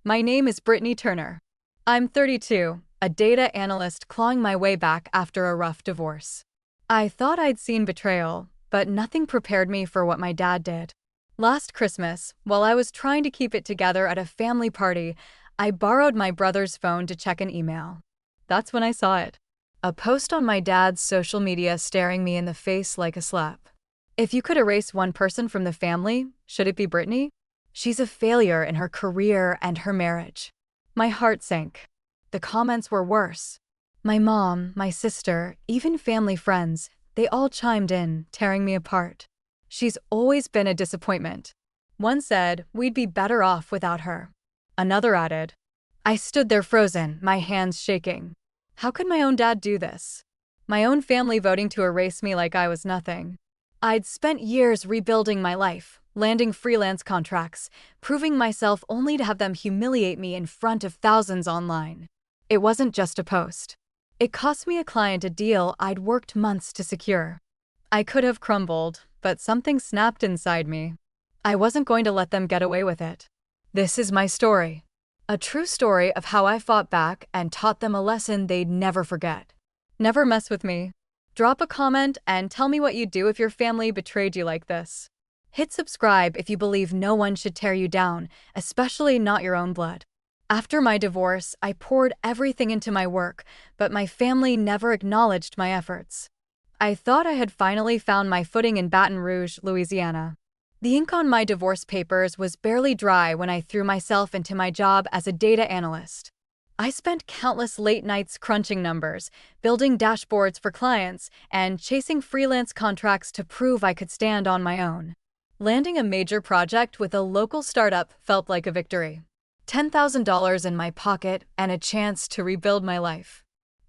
My name is Brittany Turner. I'm 32, a data analyst clawing my way back after a rough divorce. I thought I'd seen betrayal, but nothing prepared me for what my dad did. Last Christmas, while I was trying to keep it together at a family party, I borrowed my brother's phone to check an email. That's when I saw it. A post on my dad's social media staring me in the face like a slap. If you could erase one person from the family, should it be Brittany? She's a failure in her career and her marriage. My heart sank. The comments were worse. My mom, my sister, even family friends, they all chimed in, tearing me apart. She's always been a disappointment. One said, we'd be better off without her. Another added. I stood there frozen, my hands shaking. How could my own dad do this? My own family voting to erase me like I was nothing. I'd spent years rebuilding my life, landing freelance contracts, proving myself only to have them humiliate me in front of thousands online. It wasn't just a post. It cost me a client a deal I'd worked months to secure. I could have crumbled, but something snapped inside me. I wasn't going to let them get away with it. This is my story. A true story of how I fought back and taught them a lesson they'd never forget. Never mess with me. Drop a comment and tell me what you'd do if your family betrayed you like this. Hit subscribe if you believe no one should tear you down, especially not your own blood. After my divorce, I poured everything into my work, but my family never acknowledged my efforts. I thought I had finally found my footing in Baton Rouge, Louisiana. The ink on my divorce papers was barely dry when I threw myself into my job as a data analyst. I spent countless late nights crunching numbers, building dashboards for clients, and chasing freelance contracts to prove I could stand on my own. Landing a major project with a local startup felt like a victory. $10,000 in my pocket and a chance to rebuild my life.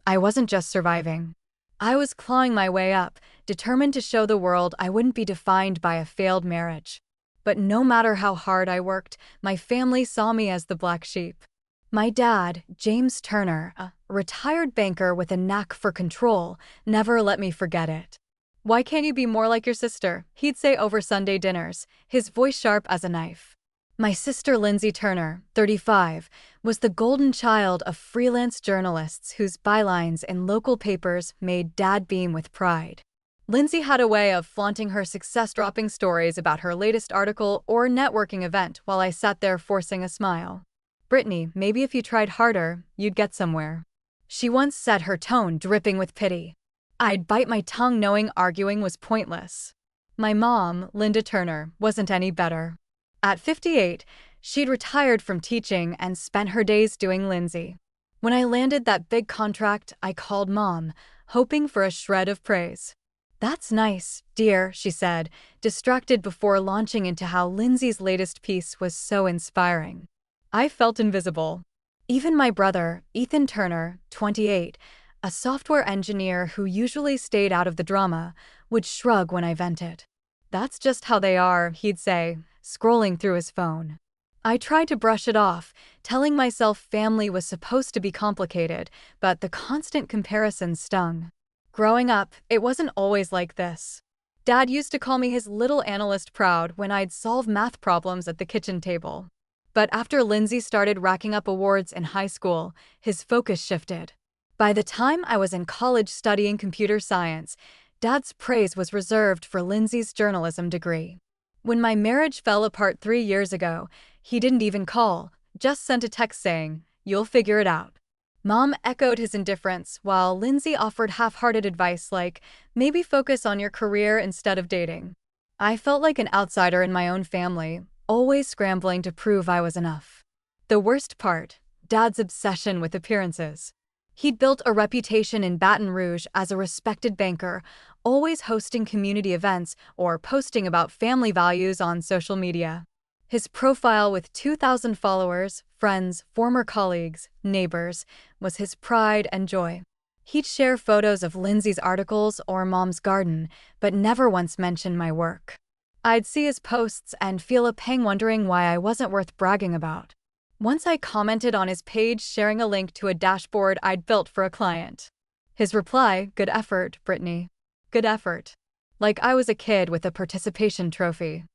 I wasn't just surviving. I was clawing my way up, determined to show the world I wouldn't be defined by a failed marriage. But no matter how hard I worked, my family saw me as the black sheep. My dad, James Turner, a retired banker with a knack for control, never let me forget it. Why can't you be more like your sister? He'd say over Sunday dinners, his voice sharp as a knife. My sister Lindsay Turner, 35, was the golden child of freelance journalists whose bylines in local papers made Dad beam with pride. Lindsay had a way of flaunting her success-dropping stories about her latest article or networking event while I sat there forcing a smile. Brittany, maybe if you tried harder, you'd get somewhere. She once said, her tone dripping with pity. I'd bite my tongue knowing arguing was pointless. My mom, Linda Turner, wasn't any better. At 58, she'd retired from teaching and spent her days doing Lindsay. When I landed that big contract, I called Mom, hoping for a shred of praise. That's nice, dear, she said, distracted before launching into how Lindsay's latest piece was so inspiring. I felt invisible. Even my brother, Ethan Turner, 28, a software engineer who usually stayed out of the drama, would shrug when I vented. That's just how they are, he'd say, scrolling through his phone. I tried to brush it off, telling myself family was supposed to be complicated, but the constant comparison stung. Growing up, it wasn't always like this. Dad used to call me his little analyst proud when I'd solve math problems at the kitchen table. But after Lindsay started racking up awards in high school, his focus shifted. By the time I was in college studying computer science, Dad's praise was reserved for Lindsay's journalism degree. When my marriage fell apart 3 years ago, he didn't even call, just sent a text saying, "You'll figure it out." Mom echoed his indifference, while Lindsay offered half-hearted advice like, maybe focus on your career instead of dating. I felt like an outsider in my own family, always scrambling to prove I was enough. The worst part, Dad's obsession with appearances. He'd built a reputation in Baton Rouge as a respected banker, always hosting community events or posting about family values on social media. His profile with 2,000 followers, friends, former colleagues, neighbors, was his pride and joy. He'd share photos of Lindsay's articles or Mom's garden, but never once mention my work. I'd see his posts and feel a pang wondering why I wasn't worth bragging about. Once I commented on his page sharing a link to a dashboard I'd built for a client. His reply, "Good effort, Brittany." Good effort. Like I was a kid with a participation trophy.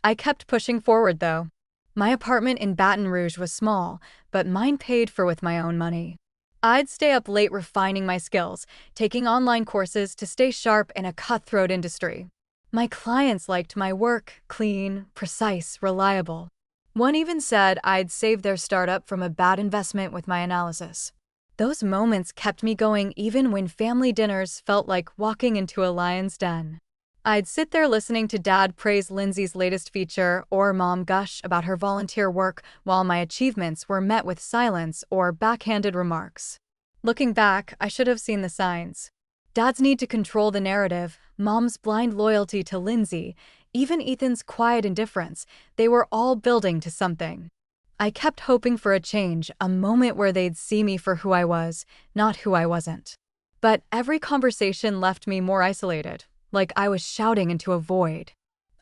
I kept pushing forward though. My apartment in Baton Rouge was small, but mine paid for with my own money. I'd stay up late refining my skills, taking online courses to stay sharp in a cutthroat industry. My clients liked my work, clean, precise, reliable. One even said I'd saved their startup from a bad investment with my analysis. Those moments kept me going even when family dinners felt like walking into a lion's den. I'd sit there listening to Dad praise Lindsay's latest feature or Mom gush about her volunteer work while my achievements were met with silence or backhanded remarks. Looking back, I should have seen the signs. Dad's need to control the narrative, Mom's blind loyalty to Lindsay, even Ethan's quiet indifference, they were all building to something. I kept hoping for a change, a moment where they'd see me for who I was, not who I wasn't. But every conversation left me more isolated, like I was shouting into a void.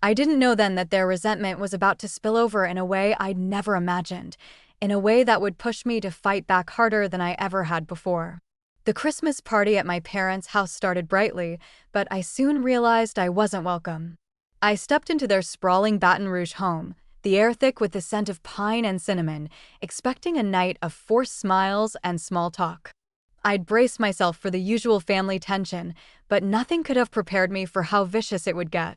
I didn't know then that their resentment was about to spill over in a way I'd never imagined, in a way that would push me to fight back harder than I ever had before. The Christmas party at my parents' house started brightly, but I soon realized I wasn't welcome. I stepped into their sprawling Baton Rouge home, the air thick with the scent of pine and cinnamon, expecting a night of forced smiles and small talk. I'd braced myself for the usual family tension, but nothing could have prepared me for how vicious it would get.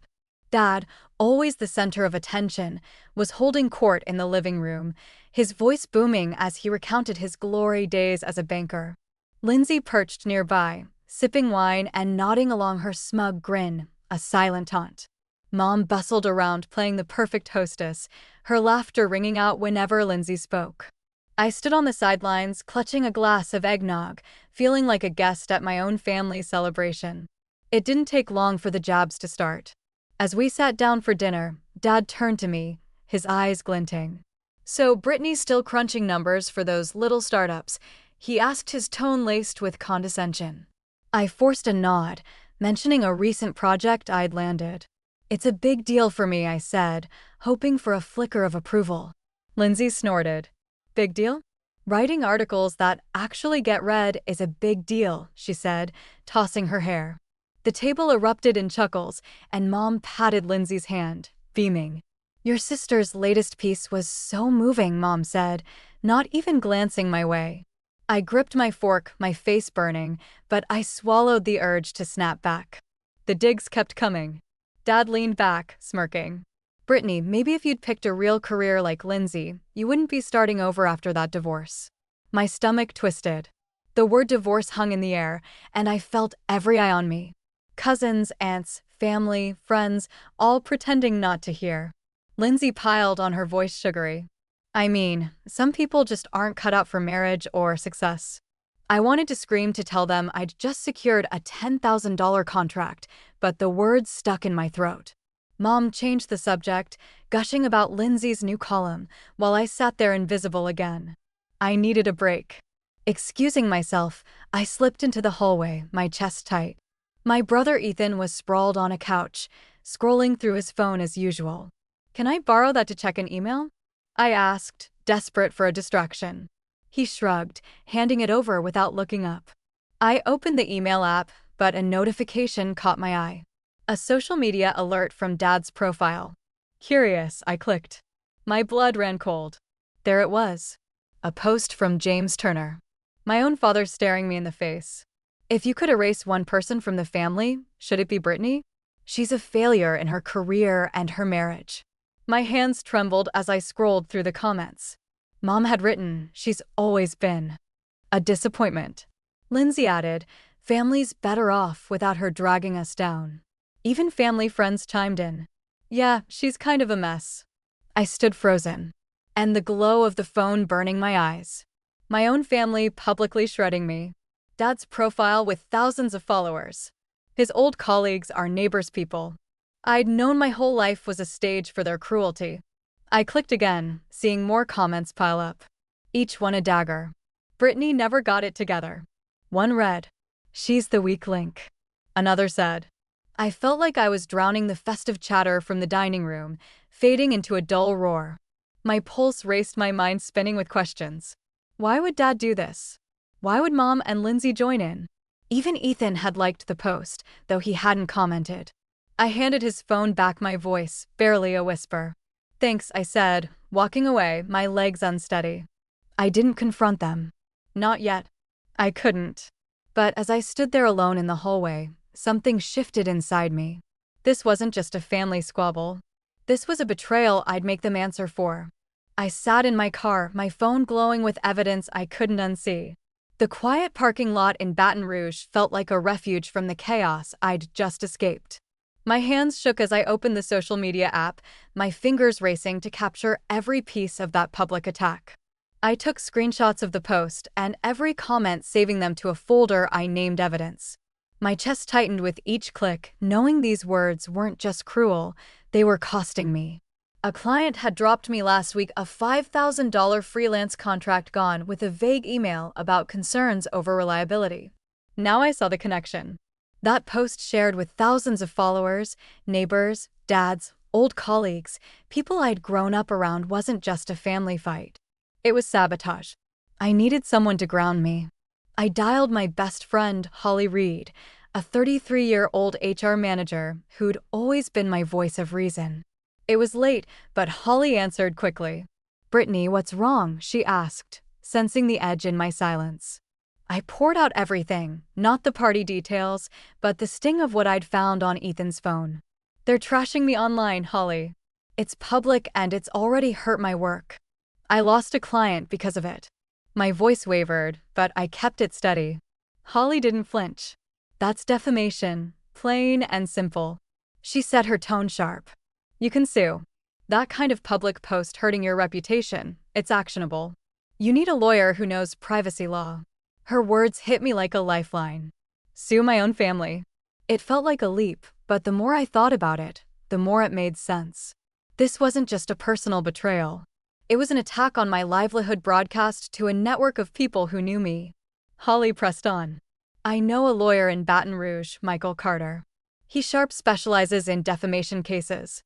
Dad, always the center of attention, was holding court in the living room, his voice booming as he recounted his glory days as a banker. Lindsay perched nearby, sipping wine and nodding along her smug grin, a silent taunt. Mom bustled around playing the perfect hostess, her laughter ringing out whenever Lindsay spoke. I stood on the sidelines, clutching a glass of eggnog, feeling like a guest at my own family celebration. It didn't take long for the jabs to start. As we sat down for dinner, Dad turned to me, his eyes glinting. "So Brittany's still crunching numbers for those little startups?" he asked, his tone laced with condescension. I forced a nod, mentioning a recent project I'd landed. "It's a big deal for me," I said, hoping for a flicker of approval. Lindsay snorted. "Big deal? Writing articles that actually get read is a big deal," she said, tossing her hair. The table erupted in chuckles, and Mom patted Lindsay's hand, beaming. "Your sister's latest piece was so moving," Mom said, not even glancing my way. I gripped my fork, my face burning, but I swallowed the urge to snap back. The digs kept coming. Dad leaned back, smirking. "Brittany, maybe if you'd picked a real career like Lindsay, you wouldn't be starting over after that divorce." My stomach twisted. The word divorce hung in the air, and I felt every eye on me. Cousins, aunts, family, friends, all pretending not to hear. Lindsay piled on, her voice sugary. "I mean, some people just aren't cut out for marriage or success." I wanted to scream to tell them I'd just secured a $10,000 contract, but the words stuck in my throat. Mom changed the subject, gushing about Lindsay's new column, while I sat there invisible again. I needed a break. Excusing myself, I slipped into the hallway, my chest tight. My brother Ethan was sprawled on a couch, scrolling through his phone as usual. "Can I borrow that to check an email?" I asked, desperate for a distraction. He shrugged, handing it over without looking up. I opened the email app, but a notification caught my eye. A social media alert from Dad's profile. Curious, I clicked. My blood ran cold. There it was. A post from James Turner. My own father staring me in the face. "If you could erase one person from the family, should it be Brittany? She's a failure in her career and her marriage." My hands trembled as I scrolled through the comments. Mom had written, "She's always been a disappointment." Lindsay added, "Family's better off without her dragging us down." Even family friends chimed in. "Yeah, she's kind of a mess." I stood frozen, and the glow of the phone burning my eyes. My own family publicly shredding me. Dad's profile with thousands of followers. His old colleagues are neighbors' people. I'd known my whole life was a stage for their cruelty. I clicked again, seeing more comments pile up. Each one a dagger. Brittany never got it together. One read, "She's the weak link." Another said. I felt like I was drowning the festive chatter from the dining room, fading into a dull roar. My pulse raced, my mind spinning with questions. Why would Dad do this? Why would Mom and Lindsay join in? Even Ethan had liked the post, though he hadn't commented. I handed his phone back, my voice barely a whisper. "Thanks," I said, walking away, my legs unsteady. I didn't confront them. Not yet. I couldn't. But as I stood there alone in the hallway, something shifted inside me. This wasn't just a family squabble. This was a betrayal I'd make them answer for. I sat in my car, my phone glowing with evidence I couldn't unsee. The quiet parking lot in Baton Rouge felt like a refuge from the chaos I'd just escaped. My hands shook as I opened the social media app, my fingers racing to capture every piece of that public attack. I took screenshots of the post and every comment, saving them to a folder I named evidence. My chest tightened with each click, knowing these words weren't just cruel, they were costing me. A client had dropped me last week a $5,000 freelance contract gone with a vague email about concerns over reliability. Now I saw the connection. That post, shared with thousands of followers, neighbors, dads, old colleagues, people I'd grown up around, wasn't just a family fight. It was sabotage. I needed someone to ground me. I dialed my best friend, Holly Reed, a 33-year-old HR manager who'd always been my voice of reason. It was late, but Holly answered quickly. "Brittany, what's wrong?" she asked, sensing the edge in my silence. I poured out everything, not the party details, but the sting of what I'd found on Ethan's phone. "They're trashing me online, Holly. It's public and it's already hurt my work. I lost a client because of it." My voice wavered, but I kept it steady. Holly didn't flinch. "That's defamation, plain and simple." She set her tone sharp. "You can sue. That kind of public post hurting your reputation, it's actionable. You need a lawyer who knows privacy law." Her words hit me like a lifeline. Sue my own family. It felt like a leap, but the more I thought about it, the more it made sense. This wasn't just a personal betrayal. It was an attack on my livelihood, broadcast to a network of people who knew me. Holly pressed on. "I know a lawyer in Baton Rouge, Michael Carter. He specializes in defamation cases.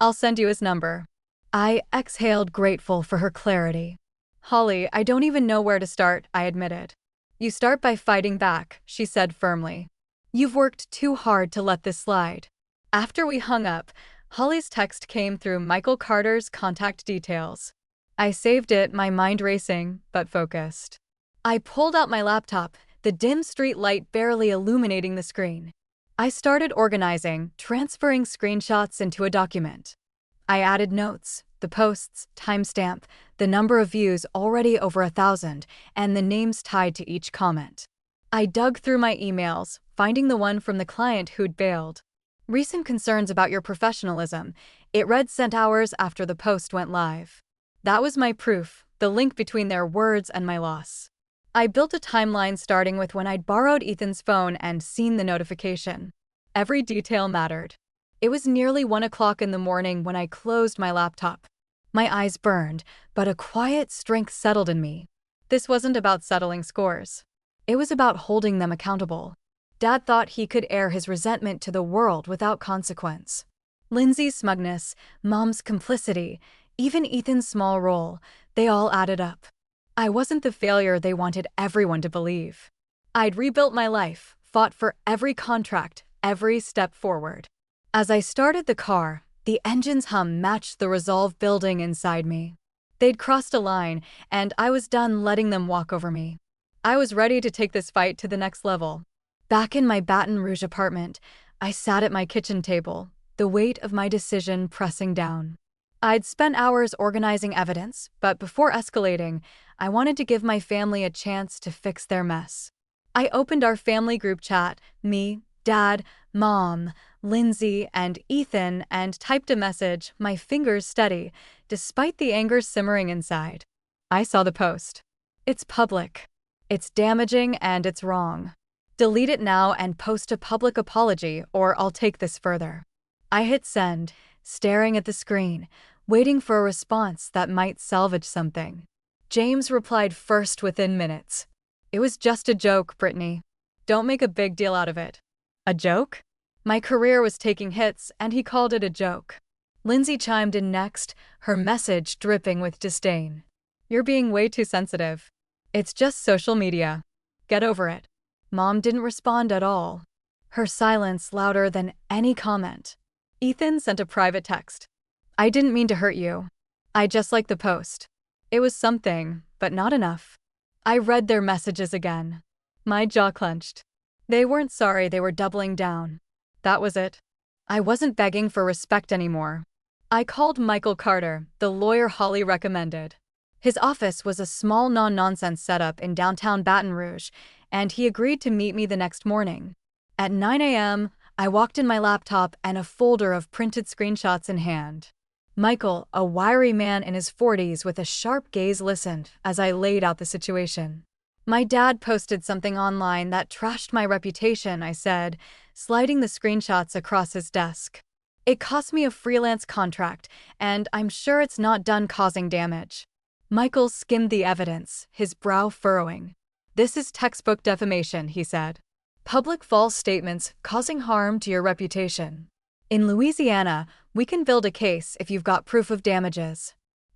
I'll send you his number." I exhaled, grateful for her clarity. "Holly, I don't even know where to start," I admitted. "You start by fighting back," she said firmly. "You've worked too hard to let this slide." After we hung up, Holly's text came through: Michael Carter's contact details. I saved it, my mind racing, but focused. I pulled out my laptop, the dim street light barely illuminating the screen. I started organizing, transferring screenshots into a document. I added notes, the posts, timestamp, the number of views, already over 1,000, and the names tied to each comment. I dug through my emails, finding the one from the client who'd bailed. "Recent concerns about your professionalism," it read, sent hours after the post went live. That was my proof, the link between their words and my loss. I built a timeline starting with when I'd borrowed Ethan's phone and seen the notification. Every detail mattered. It was nearly 1 o'clock in the morning when I closed my laptop. My eyes burned, but a quiet strength settled in me. This wasn't about settling scores. It was about holding them accountable. Dad thought he could air his resentment to the world without consequence. Lindsay's smugness, Mom's complicity, even Ethan's small role, they all added up. I wasn't the failure they wanted everyone to believe. I'd rebuilt my life, fought for every contract, every step forward. As I started the car, the engine's hum matched the resolve building inside me. They'd crossed a line, and I was done letting them walk over me. I was ready to take this fight to the next level. Back in my Baton Rouge apartment, I sat at my kitchen table, the weight of my decision pressing down. I'd spent hours organizing evidence, but before escalating, I wanted to give my family a chance to fix their mess. I opened our family group chat, me, Dad, Mom, Lindsay, and Ethan, and typed a message, my fingers steady, despite the anger simmering inside. I saw the post. "It's public. It's damaging and it's wrong. Delete it now and post a public apology, or I'll take this further." I hit send, staring at the screen, waiting for a response that might salvage something. James replied first within minutes. "It was just a joke, Brittany. Don't make a big deal out of it." A joke? My career was taking hits, and he called it a joke. Lindsay chimed in next, her message dripping with disdain. "You're being way too sensitive. It's just social media. Get over it." Mom didn't respond at all, her silence louder than any comment. Ethan sent a private text. "I didn't mean to hurt you. I just liked the post. It was something, but not enough. I read their messages again. My jaw clenched. They weren't sorry, they were doubling down. That was it. I wasn't begging for respect anymore. I called Michael Carter, the lawyer Holly recommended. His office was a small no-nonsense setup in downtown Baton Rouge, and he agreed to meet me the next morning. At 9 a.m., I walked in my laptop and a folder of printed screenshots in hand. Michael, a wiry man in his 40s with a sharp gaze, listened as I laid out the situation. My dad posted something online that trashed my reputation, I said, sliding the screenshots across his desk. It cost me a freelance contract, and I'm sure it's not done causing damage. Michael skimmed the evidence, his brow furrowing. This is textbook defamation, he said. Public false statements causing harm to your reputation. In Louisiana, we can build a case if you've got proof of damages.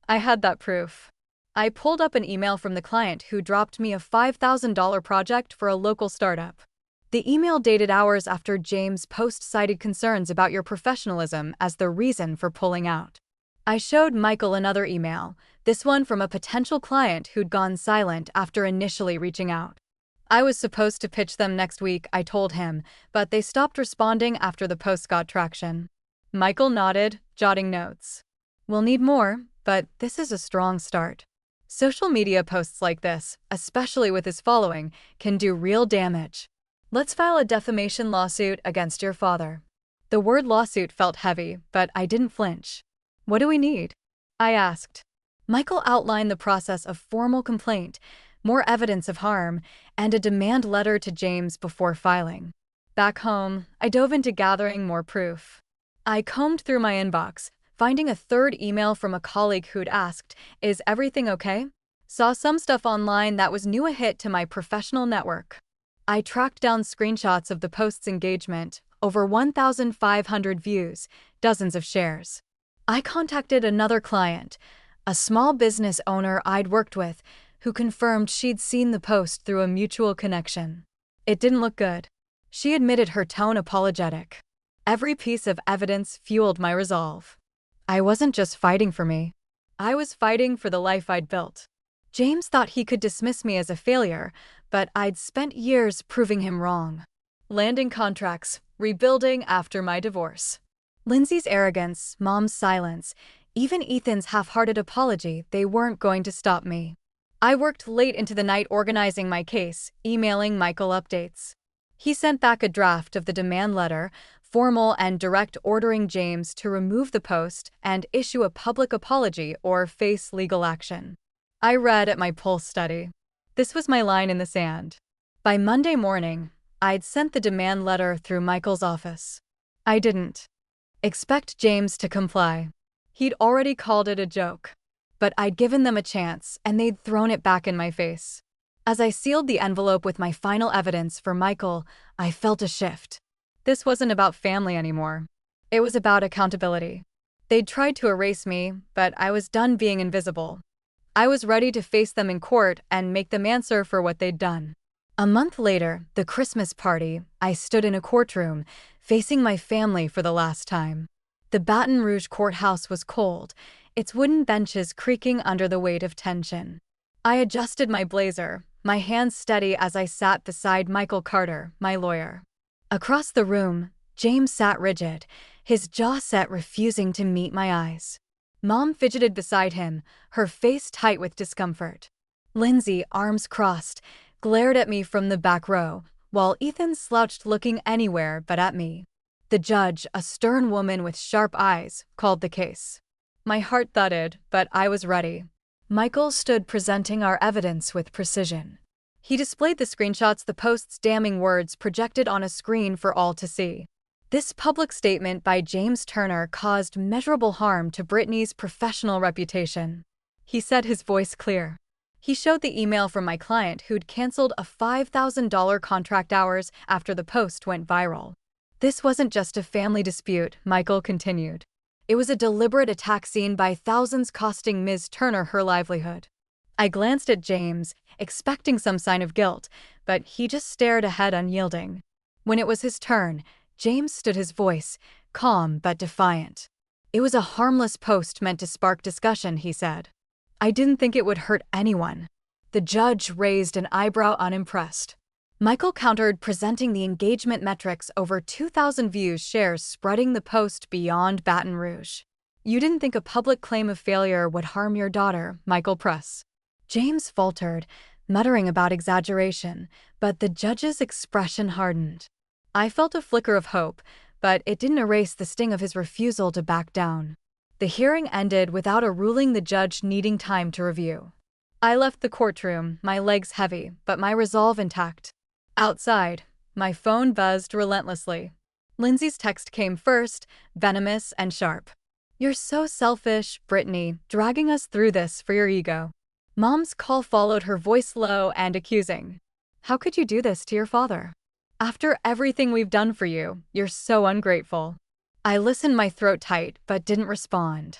I had that proof. I pulled up an email from the client who dropped me a $5,000 project for a local startup. The email dated hours after James' post cited concerns about your professionalism as the reason for pulling out. I showed Michael another email, this one from a potential client who'd gone silent after initially reaching out. I was supposed to pitch them next week, I told him, but they stopped responding after the post got traction. Michael nodded, jotting notes. We'll need more, but this is a strong start. Social media posts like this, especially with his following, can do real damage. Let's file a defamation lawsuit against your father. The word lawsuit felt heavy, but I didn't flinch. What do we need? I asked. Michael outlined the process of formal complaint, more evidence of harm, and a demand letter to James before filing. Back home, I dove into gathering more proof. I combed through my inbox, finding a third email from a colleague who'd asked, "Is everything okay?" Saw some stuff online that was new a hit to my professional network. I tracked down screenshots of the post's engagement, over 1,500 views, dozens of shares. I contacted another client, a small business owner I'd worked with, who confirmed she'd seen the post through a mutual connection. It didn't look good. She admitted, her tone apologetic. Every piece of evidence fueled my resolve. I wasn't just fighting for me. I was fighting for the life I'd built. James thought he could dismiss me as a failure, but I'd spent years proving him wrong. Landing contracts, rebuilding after my divorce. Lindsay's arrogance, Mom's silence, even Ethan's half-hearted apology, they weren't going to stop me. I worked late into the night organizing my case, emailing Michael updates. He sent back a draft of the demand letter, formal and direct, ordering James to remove the post and issue a public apology or face legal action. I read at my pulse steady. This was my line in the sand. By Monday morning, I'd sent the demand letter through Michael's office. I didn't expect James to comply. He'd already called it a joke. But I'd given them a chance, and they'd thrown it back in my face. As I sealed the envelope with my final evidence for Michael, I felt a shift. This wasn't about family anymore. It was about accountability. They'd tried to erase me, but I was done being invisible. I was ready to face them in court and make them answer for what they'd done. A month later, the Christmas party, I stood in a courtroom, facing my family for the last time. The Baton Rouge courthouse was cold, its wooden benches creaking under the weight of tension. I adjusted my blazer, my hands steady as I sat beside Michael Carter, my lawyer. Across the room, James sat rigid, his jaw set, refusing to meet my eyes. Mom fidgeted beside him, her face tight with discomfort. Lindsay, arms crossed, glared at me from the back row, while Ethan slouched, looking anywhere but at me. The judge, a stern woman with sharp eyes, called the case. My heart thudded, but I was ready. Michael stood presenting our evidence with precision. He displayed the screenshots, the post's damning words projected on a screen for all to see. This public statement by James Turner caused measurable harm to Brittany's professional reputation. He said, his voice clear. He showed the email from my client who'd canceled a $5,000 contract hours after the post went viral. This wasn't just a family dispute, Michael continued. It was a deliberate attack seen by thousands, costing Ms. Turner her livelihood. I glanced at James, expecting some sign of guilt, but he just stared ahead, unyielding. When it was his turn, James stood, his voice calm but defiant. It was a harmless post meant to spark discussion, he said. I didn't think it would hurt anyone. The judge raised an eyebrow unimpressed. Michael countered, presenting the engagement metrics: over 2,000 views, shares spreading the post beyond Baton Rouge. You didn't think a public claim of failure would harm your daughter, Michael pressed. James faltered, muttering about exaggeration, but the judge's expression hardened. I felt a flicker of hope, but it didn't erase the sting of his refusal to back down. The hearing ended without a ruling, the judge needing time to review. I left the courtroom, my legs heavy, but my resolve intact. Outside, my phone buzzed relentlessly. Lindsay's text came first, venomous and sharp. You're so selfish, Brittany, dragging us through this for your ego. Mom's call followed, her voice low and accusing. How could you do this to your father? After everything we've done for you, you're so ungrateful. I listened, my throat tight, but didn't respond.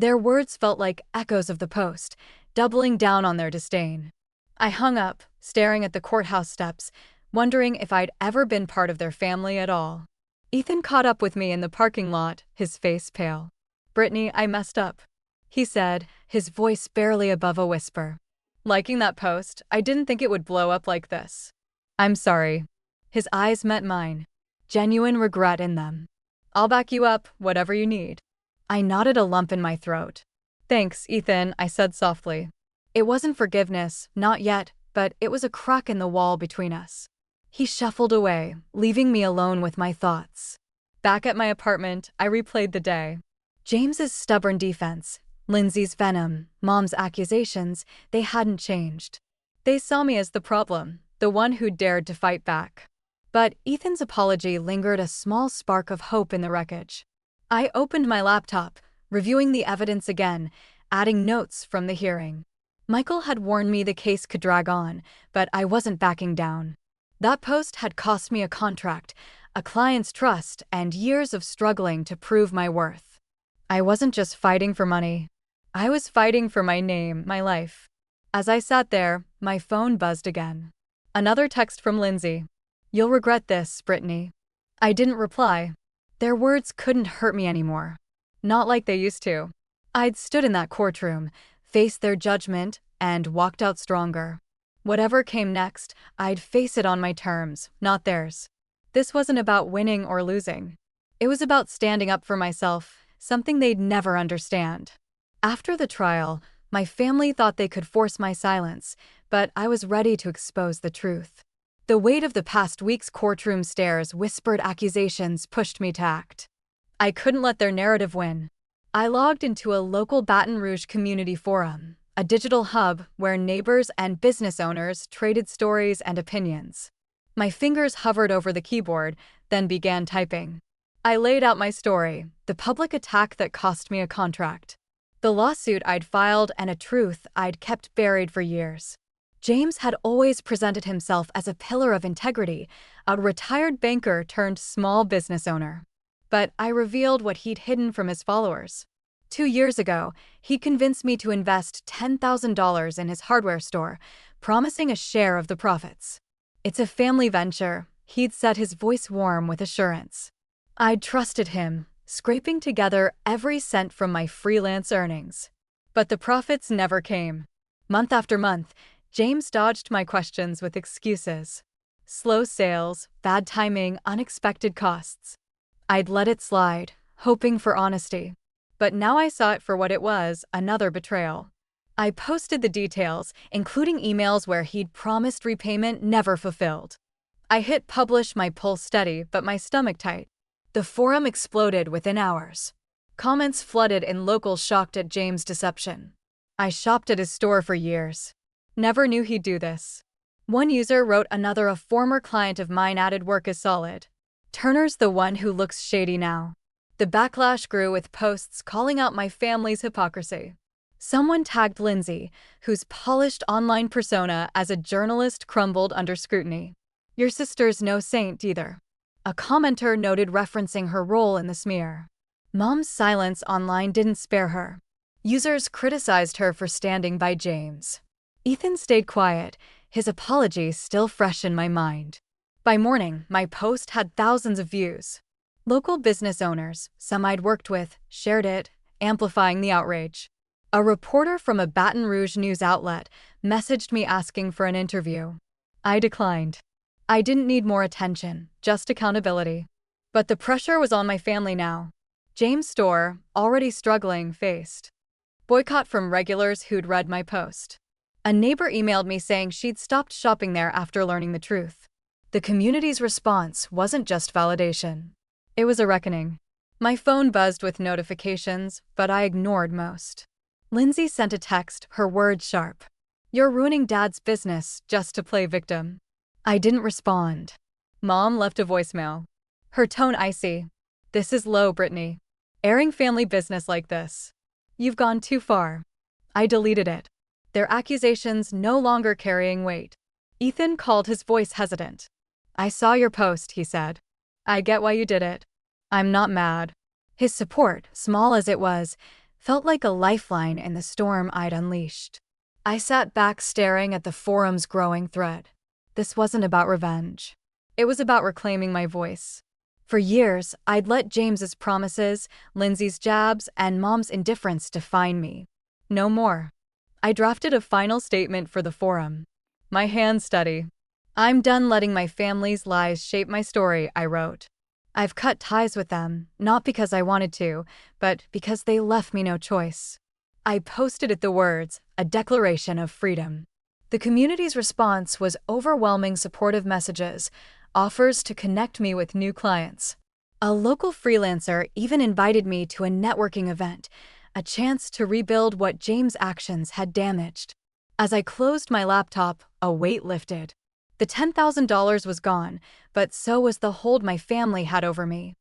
Their words felt like echoes of the post, doubling down on their disdain. I hung up, staring at the courthouse steps, wondering if I'd ever been part of their family at all. Ethan caught up with me in the parking lot, his face pale. Brittany, I messed up, he said, his voice barely above a whisper. Liking that post, I didn't think it would blow up like this. I'm sorry. His eyes met mine, genuine regret in them. I'll back you up, whatever you need. I nodded, a lump in my throat. Thanks, Ethan, I said softly. It wasn't forgiveness, not yet, but it was a crack in the wall between us. He shuffled away, leaving me alone with my thoughts. Back at my apartment, I replayed the day. James's stubborn defense, Lindsay's venom, Mom's accusations, they hadn't changed. They saw me as the problem, the one who dared to fight back. But Ethan's apology lingered, a small spark of hope in the wreckage. I opened my laptop, reviewing the evidence again, adding notes from the hearing. Michael had warned me the case could drag on, but I wasn't backing down. That post had cost me a contract, a client's trust, and years of struggling to prove my worth. I wasn't just fighting for money. I was fighting for my name, my life. As I sat there, my phone buzzed again. Another text from Lindsay. You'll regret this, Brittany. I didn't reply. Their words couldn't hurt me anymore. Not like they used to. I'd stood in that courtroom, faced their judgment, and walked out stronger. Whatever came next, I'd face it on my terms, not theirs. This wasn't about winning or losing. It was about standing up for myself, something they'd never understand. After the trial, my family thought they could force my silence, but I was ready to expose the truth. The weight of the past week's courtroom stares, whispered accusations pushed me to act. I couldn't let their narrative win. I logged into a local Baton Rouge community forum, a digital hub where neighbors and business owners traded stories and opinions. My fingers hovered over the keyboard, then began typing. I laid out my story, the public attack that cost me a contract, the lawsuit I'd filed, and a truth I'd kept buried for years. James had always presented himself as a pillar of integrity, a retired banker turned small business owner. But I revealed what he'd hidden from his followers. 2 years ago, he convinced me to invest $10,000 in his hardware store, promising a share of the profits. It's a family venture, he'd said, his voice warm with assurance. I'd trusted him, scraping together every cent from my freelance earnings. But the profits never came. Month after month, James dodged my questions with excuses. Slow sales, bad timing, unexpected costs. I'd let it slide, hoping for honesty. But now I saw it for what it was, another betrayal. I posted the details, including emails where he'd promised repayment never fulfilled. I hit publish, my pulse steady, but my stomach tight. The forum exploded within hours. Comments flooded in, locals shocked at James' deception. I shopped at his store for years. Never knew he'd do this. One user wrote, another, a former client of mine added, work is solid. Turner's the one who looks shady now. The backlash grew, with posts calling out my family's hypocrisy. Someone tagged Lindsay, whose polished online persona as a journalist crumbled under scrutiny. Your sister's no saint either, a commenter noted, referencing her role in the smear. Mom's silence online didn't spare her. Users criticized her for standing by James. Ethan stayed quiet, his apology still fresh in my mind. By morning, my post had thousands of views. Local business owners, some I'd worked with, shared it, amplifying the outrage. A reporter from a Baton Rouge news outlet messaged me asking for an interview. I declined. I didn't need more attention, just accountability. But the pressure was on my family now. James' store, already struggling, faced boycott from regulars who'd read my post. A neighbor emailed me saying she'd stopped shopping there after learning the truth. The community's response wasn't just validation. It was a reckoning. My phone buzzed with notifications, but I ignored most. Lindsay sent a text, her words sharp. "You're ruining Dad's business just to play victim." I didn't respond. Mom left a voicemail. Her tone icy. "This is low, Brittany. Airing family business like this. You've gone too far." I deleted it. Their accusations no longer carrying weight. Ethan called, his voice hesitant. "I saw your post," he said. "I get why you did it. I'm not mad." His support, small as it was, felt like a lifeline in the storm I'd unleashed. I sat back staring at the forum's growing thread. This wasn't about revenge. It was about reclaiming my voice. For years, I'd let James's promises, Lindsay's jabs, and Mom's indifference define me. No more. I drafted a final statement for the forum. My hands steady. "I'm done letting my family's lies shape my story," I wrote. "I've cut ties with them, not because I wanted to, but because they left me no choice." I posted it the words, a declaration of freedom. The community's response was overwhelming, supportive messages, offers to connect me with new clients. A local freelancer even invited me to a networking event, a chance to rebuild what James' actions had damaged. As I closed my laptop, a weight lifted. The $10,000 was gone, but so was the hold my family had over me.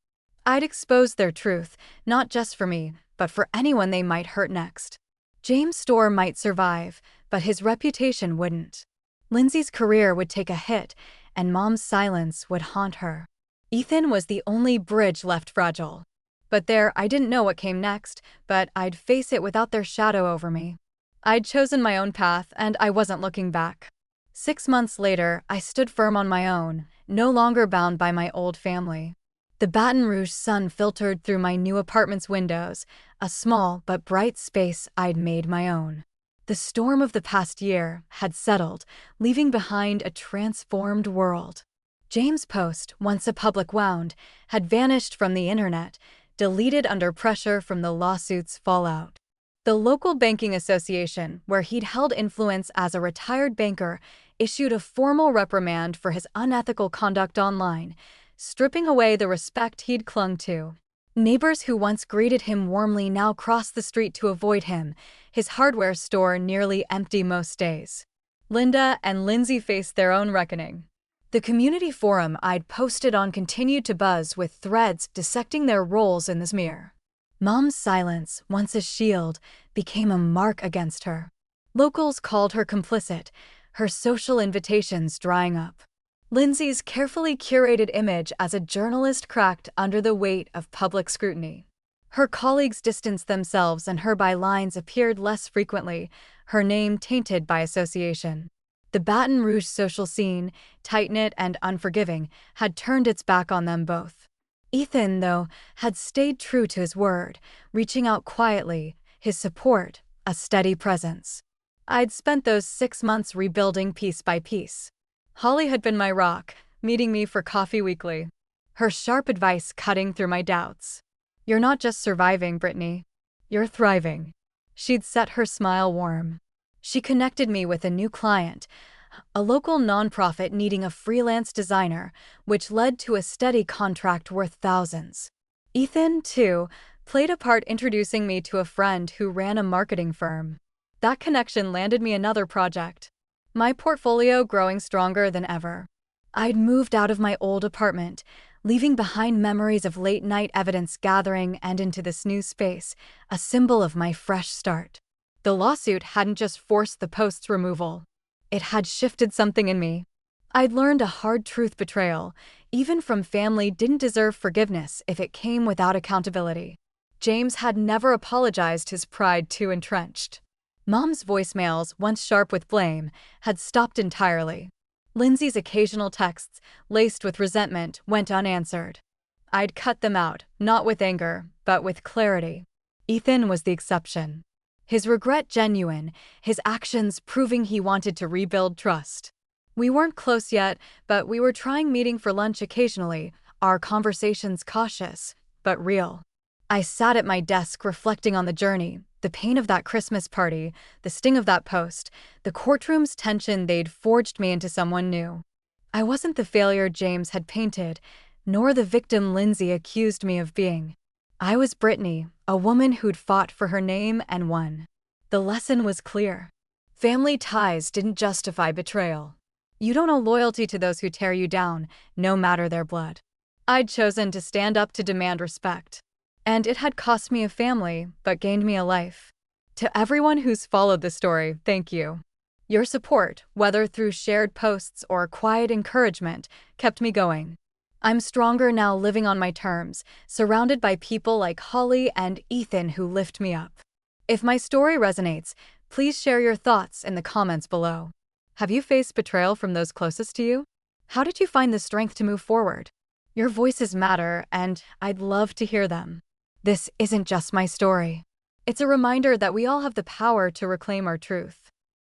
I'd exposed their truth, not just for me, but for anyone they might hurt next. James' store might survive, but his reputation wouldn't. Lindsay's career would take a hit, and Mom's silence would haunt her. Ethan was the only bridge left fragile. But there, I didn't know what came next, but I'd face it without their shadow over me. I'd chosen my own path, and I wasn't looking back. 6 months later, I stood firm on my own, no longer bound by my old family. The Baton Rouge sun filtered through my new apartment's windows, a small but bright space I'd made my own. The storm of the past year had settled, leaving behind a transformed world. James' post, once a public wound, had vanished from the internet, deleted under pressure from the lawsuit's fallout. The local banking association, where he'd held influence as a retired banker, issued a formal reprimand for his unethical conduct online, stripping away the respect he'd clung to. Neighbors who once greeted him warmly now crossed the street to avoid him, his hardware store nearly empty most days. Linda and Lindsay faced their own reckoning. The community forum I'd posted on continued to buzz with threads dissecting their roles in the smear. Mom's silence, once a shield, became a mark against her. Locals called her complicit, her social invitations drying up. Lindsay's carefully curated image as a journalist cracked under the weight of public scrutiny. Her colleagues distanced themselves and her bylines appeared less frequently, her name tainted by association. The Baton Rouge social scene, tight-knit and unforgiving, had turned its back on them both. Ethan, though, had stayed true to his word, reaching out quietly, his support, a steady presence. I'd spent those 6 months rebuilding piece by piece. Holly had been my rock, meeting me for coffee weekly. Her sharp advice cutting through my doubts. "You're not just surviving, Brittany. You're thriving." She'd set her smile warm. She connected me with a new client, a local nonprofit needing a freelance designer, which led to a steady contract worth thousands. Ethan, too, played a part introducing me to a friend who ran a marketing firm. That connection landed me another project. My portfolio growing stronger than ever. I'd moved out of my old apartment, leaving behind memories of late-night evidence gathering and into this new space, a symbol of my fresh start. The lawsuit hadn't just forced the post's removal. It had shifted something in me. I'd learned a hard truth: betrayal, even from family, didn't deserve forgiveness if it came without accountability. James had never apologized, his pride too entrenched. Mom's voicemails, once sharp with blame, had stopped entirely. Lindsay's occasional texts, laced with resentment, went unanswered. I'd cut them out, not with anger, but with clarity. Ethan was the exception. His regret genuine, his actions proving he wanted to rebuild trust. We weren't close yet, but we were trying meeting for lunch occasionally, our conversations cautious, but real. I sat at my desk reflecting on the journey, the pain of that Christmas party, the sting of that post, the courtroom's tension. They'd forged me into someone new. I wasn't the failure James had painted, nor the victim Lindsay accused me of being. I was Brittany, a woman who'd fought for her name and won. The lesson was clear. Family ties didn't justify betrayal. You don't owe loyalty to those who tear you down, no matter their blood. I'd chosen to stand up to demand respect. And it had cost me a family, but gained me a life. To everyone who's followed the story, thank you. Your support, whether through shared posts or quiet encouragement, kept me going. I'm stronger now, living on my terms, surrounded by people like Holly and Ethan who lift me up. If my story resonates, please share your thoughts in the comments below. Have you faced betrayal from those closest to you? How did you find the strength to move forward? Your voices matter, and I'd love to hear them. This isn't just my story. It's a reminder that we all have the power to reclaim our truth.